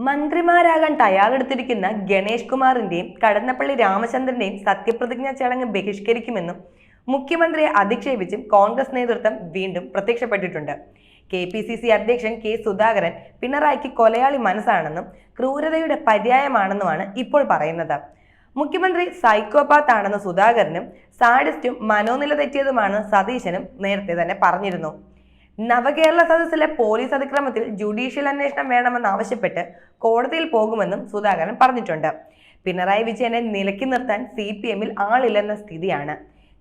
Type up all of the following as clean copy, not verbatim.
മന്ത്രിമാരാകാൻ തയ്യാറെടുത്തിരിക്കുന്ന ഗണേഷ് കുമാറിന്റെയും കടന്നപ്പള്ളി രാമചന്ദ്രന്റെയും സത്യപ്രതിജ്ഞാ ചടങ്ങ് ബഹിഷ്കരിക്കുമെന്നും മുഖ്യമന്ത്രിയെ അധിക്ഷേപിച്ചും കോൺഗ്രസ് നേതൃത്വം വീണ്ടും പ്രത്യക്ഷപ്പെട്ടിട്ടുണ്ട്. KPCC അധ്യക്ഷൻ കെ സുധാകരൻ പിണറായിക്ക് കൊലയാളി മനസ്സാണെന്നും ക്രൂരതയുടെ പര്യായമാണെന്നുമാണ് ഇപ്പോൾ പറയുന്നത്. മുഖ്യമന്ത്രി സൈക്കോപാത്ത് ആണെന്ന് സുധാകരനും സാഡിസ്റ്റും മനോനില തെറ്റിയതുമാണ് സതീശനും നേരത്തെ തന്നെ പറഞ്ഞിരുന്നു. നവകേരള സദസ്സിലെ പോലീസ് അതിക്രമത്തിൽ ജുഡീഷ്യൽ അന്വേഷണം വേണമെന്നാവശ്യപ്പെട്ട് കോടതിയിൽ പോകുമെന്നും സുധാകരൻ പറഞ്ഞിട്ടുണ്ട്. പിണറായി വിജയനെ നിലയ്ക്ക് നിർത്താൻ CPM-ൽ ആളില്ലെന്ന സ്ഥിതിയാണ്.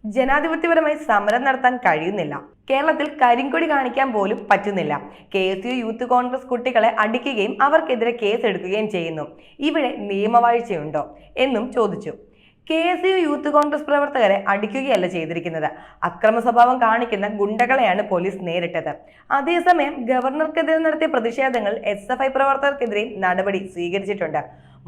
ജനാധിപത്യപരമായി സമരം നടത്താൻ കഴിയുന്നില്ല. കേരളത്തിൽ കരിങ്കൊടി കാണിക്കാൻ പോലും പറ്റുന്നില്ല. KSU യൂത്ത് കോൺഗ്രസ് കുട്ടികളെ അടിക്കുകയും അവർക്കെതിരെ കേസ് എടുക്കുകയും ചെയ്യുന്നു. ഇവിടെ നിയമവാഴ്ചയുണ്ടോ എന്നും ചോദിച്ചു. KSU യൂത്ത് കോൺഗ്രസ് പ്രവർത്തകരെ അടിക്കുകയല്ല ചെയ്തിരിക്കുന്നത്. അക്രമ സ്വഭാവം കാണിക്കുന്ന ഗുണ്ടകളെയാണ് പോലീസ് നേരിട്ടത്. അതേസമയം ഗവർണർക്കെതിരെ നടത്തിയ പ്രതിഷേധങ്ങൾ SFI പ്രവർത്തകർക്കെതിരെയും നടപടി സ്വീകരിച്ചിട്ടുണ്ട്.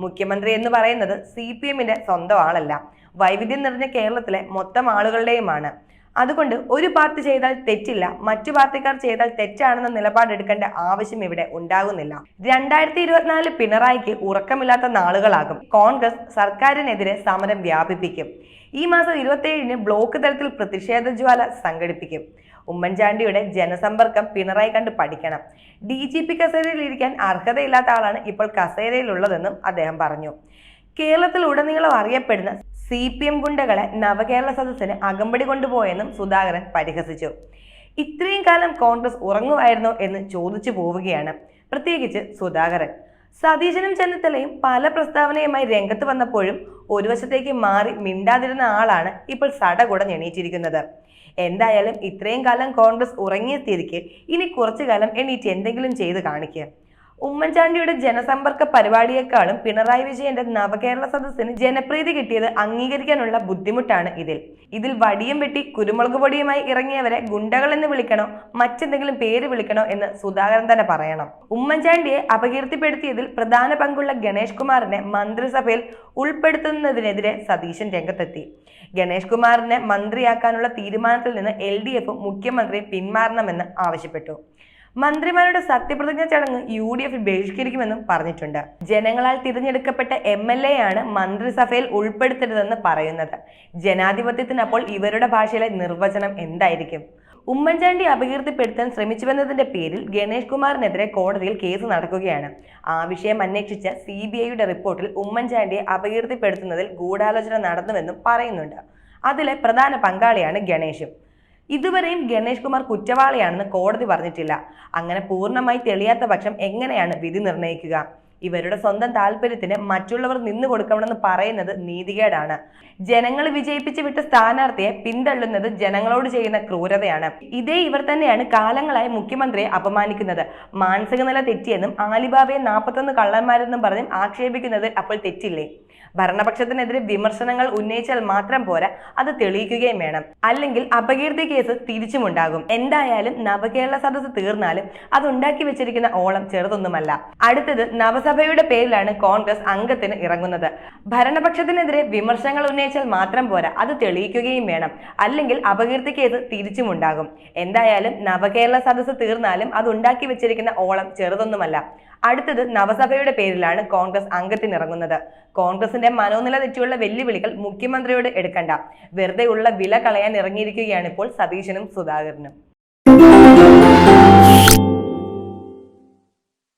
മുഖ്യമന്ത്രി എന്ന് പറയുന്നത് CPM-ന്റെ സ്വന്തം ആളല്ല, വൈവിധ്യം നിറഞ്ഞ കേരളത്തിലെ മൊത്തം ആളുകളുടെയുമാണ്. അതുകൊണ്ട് ഒരു പാർട്ടി ചെയ്താൽ തെറ്റില്ല, മറ്റു പാർട്ടിക്കാർ ചെയ്താൽ തെറ്റാണെന്ന നിലപാടെടുക്കേണ്ട ആവശ്യം ഇവിടെ ഉണ്ടാകുന്നില്ല. 2024 പിണറായിക്ക് ഉറക്കമില്ലാത്ത നാളുകളാകും. കോൺഗ്രസ് സർക്കാരിനെതിരെ സമരം വ്യാപിപ്പിക്കും. ഈ മാസം 27-ന് ബ്ലോക്ക് തലത്തിൽ പ്രതിഷേധ ജ്വാല സംഘടിപ്പിക്കും. ഉമ്മൻചാണ്ടിയുടെ ജനസമ്പർക്കം പിണറായി കണ്ട് പഠിക്കണം. DGP കസേരയിൽ ഇരിക്കാൻ അർഹതയില്ലാത്ത ആളാണ് ഇപ്പോൾ കസേരയിലുള്ളതെന്നും അദ്ദേഹം പറഞ്ഞു. കേരളത്തിൽ ഉടനീളം അറിയപ്പെടുന്ന CPM ഗുണ്ടകളെ നവകേരള സദസ്സിന് അകമ്പടി കൊണ്ടുപോയെന്നും സുധാകരൻ പരിഹസിച്ചു. ഇത്രയും കാലം കോൺഗ്രസ് ഉറങ്ങുമായിരുന്നോ എന്ന് ചോദിച്ചു പോവുകയാണ് പ്രത്യേകിച്ച് സുധാകരൻ. സതീശനും ചെന്നിത്തലയും പല പ്രസ്താവനയുമായി രംഗത്ത് വന്നപ്പോഴും ഒരു വശത്തേക്ക് മാറി മിണ്ടാതിരുന്ന ആളാണ് ഇപ്പോൾ സടകുടഞ്ഞെണീറ്റിരിക്കുന്നത്. എന്തായാലും ഇത്രയും കാലം കോൺഗ്രസ് ഉറങ്ങിയ സ്ഥിതിക്ക് ഇനി കുറച്ചു കാലം എണീറ്റ് എന്തെങ്കിലും ചെയ്ത് കാണിക്കുക. ഉമ്മൻചാണ്ടിയുടെ ജനസമ്പർക്ക പരിപാടിയേക്കാളും പിണറായി വിജയന്റെ നവകേരള സദസ്സിന് ജനപ്രീതി കിട്ടിയത് അംഗീകരിക്കാനുള്ള ബുദ്ധിമുട്ടാണ് ഇതിൽ വടിയും വെട്ടി കുരുമുളക് പൊടിയുമായി ഇറങ്ങിയവരെ ഗുണ്ടകൾ എന്ന് വിളിക്കണോ മറ്റെന്തെങ്കിലും പേര് വിളിക്കണോ എന്ന് സുധാകരൻ തന്നെ പറയണം. ഉമ്മൻചാണ്ടിയെ അപകീർത്തിപ്പെടുത്തിയതിൽ പ്രധാന പങ്കുള്ള ഗണേഷ് കുമാറിനെ മന്ത്രിസഭയിൽ ഉൾപ്പെടുത്തുന്നതിനെതിരെ സതീശൻ രംഗത്തെത്തി. ഗണേഷ് കുമാറിനെ മന്ത്രിയാക്കാനുള്ള തീരുമാനത്തിൽ നിന്ന് LDF-ഉം മുഖ്യമന്ത്രിയും പിന്മാറണമെന്ന് ആവശ്യപ്പെട്ടു. മന്ത്രിമാരുടെ സത്യപ്രതിജ്ഞ ചടങ്ങ് UDF ബഹിഷ്കരിക്കുമെന്നും പറഞ്ഞിട്ടുണ്ട്. ജനങ്ങളാൽ തിരഞ്ഞെടുക്കപ്പെട്ട MLA ആണ് മന്ത്രിസഭയിൽ ഉൾപ്പെടുത്തരുതെന്ന് പറയുന്നത്. ജനാധിപത്യത്തിനപ്പോൾ ഇവരുടെ ഭാഷയിലെ നിർവചനം എന്തായിരിക്കും? ഉമ്മൻചാണ്ടി അപകീർത്തിപ്പെടുത്താൻ ശ്രമിച്ചുവെന്നതിന്റെ പേരിൽ ഗണേഷ് കുമാറിനെതിരെ കോടതിയിൽ കേസ് നടക്കുകയാണ്. ആ വിഷയം അന്വേഷിച്ച CBIയുടെ റിപ്പോർട്ടിൽ ഉമ്മൻചാണ്ടിയെ അപകീർത്തിപ്പെടുത്തുന്നതിൽ ഗൂഢാലോചന നടന്നുവെന്നും പറയുന്നുണ്ട്. അതിലെ പ്രധാന പങ്കാളിയാണ് ഗണേഷും. ഇതുവരെയും ഗണേഷ് കുമാർ കുറ്റവാളിയാണെന്ന് കോടതി പറഞ്ഞിട്ടില്ല. അങ്ങനെ പൂർണ്ണമായി തെളിയാത്ത പക്ഷം എങ്ങനെയാണ് വിധി നിർണ്ണയിക്കുക? ഇവരുടെ സ്വന്തം താല്പര്യത്തിന് മറ്റുള്ളവർ നിന്നു കൊടുക്കണമെന്ന് പറയുന്നത് നീതികേടാണ്. ജനങ്ങൾ വിജയിപ്പിച്ചു വിട്ട സ്ഥാനാർത്ഥിയെ പിന്തള്ളുന്നത് ജനങ്ങളോട് ചെയ്യുന്ന ക്രൂരതയാണ്. ഇതേ ഇവർ തന്നെയാണ് കാലങ്ങളായി മുഖ്യമന്ത്രിയെ അപമാനിക്കുന്നത്. മാനസിക നില തെറ്റിയെന്നും ആലിബാബയെ 41 കള്ളന്മാരെന്നും പറഞ്ഞും ആക്ഷേപിക്കുന്നത് അപ്പോൾ തെറ്റില്ലേ? ഭരണപക്ഷത്തിനെതിരെ വിമർശനങ്ങൾ ഉന്നയിച്ചാൽ മാത്രം പോരാ, അത് തെളിയിക്കുകയും വേണം. അല്ലെങ്കിൽ അപകീർത്തി കേസ് തിരിച്ചുമുണ്ടാകും. എന്തായാലും നവകേരള സദസ്സ് തീർന്നാലും അതുണ്ടാക്കി വെച്ചിരിക്കുന്ന ഓളം ചെറുതൊന്നുമല്ല. അടുത്തത് നവസഭയുടെ പേരിലാണ് കോൺഗ്രസ് അംഗത്തിന് ഇറങ്ങുന്നത്. ഭരണപക്ഷത്തിനെതിരെ വിമർശനങ്ങൾ ഉന്നയിച്ചാൽ മാത്രം പോരാ, അത് തെളിയിക്കുകയും വേണം. അല്ലെങ്കിൽ അപകീർത്തി കേസ് തിരിച്ചുമുണ്ടാകും. എന്തായാലും നവകേരള സദസ്സ് തീർന്നാലും അതുണ്ടാക്കി വെച്ചിരിക്കുന്ന ഓളം ചെറുതൊന്നുമല്ല. അടുത്തത് നവസഭയുടെ പേരിലാണ് കോൺഗ്രസ് അംഗത്തിനിറങ്ങുന്നത്. കോൺഗ്രസിന്റെ മനോനില തെറ്റിയുള്ള വെല്ലുവിളികൾ മുഖ്യമന്ത്രിയോട് എടുക്കണ്ട. വെറുതെ ഉള്ള വില കളയാൻ ഇറങ്ങിയിരിക്കുകയാണ് ഇപ്പോൾ സതീശനും സുധാകരനും.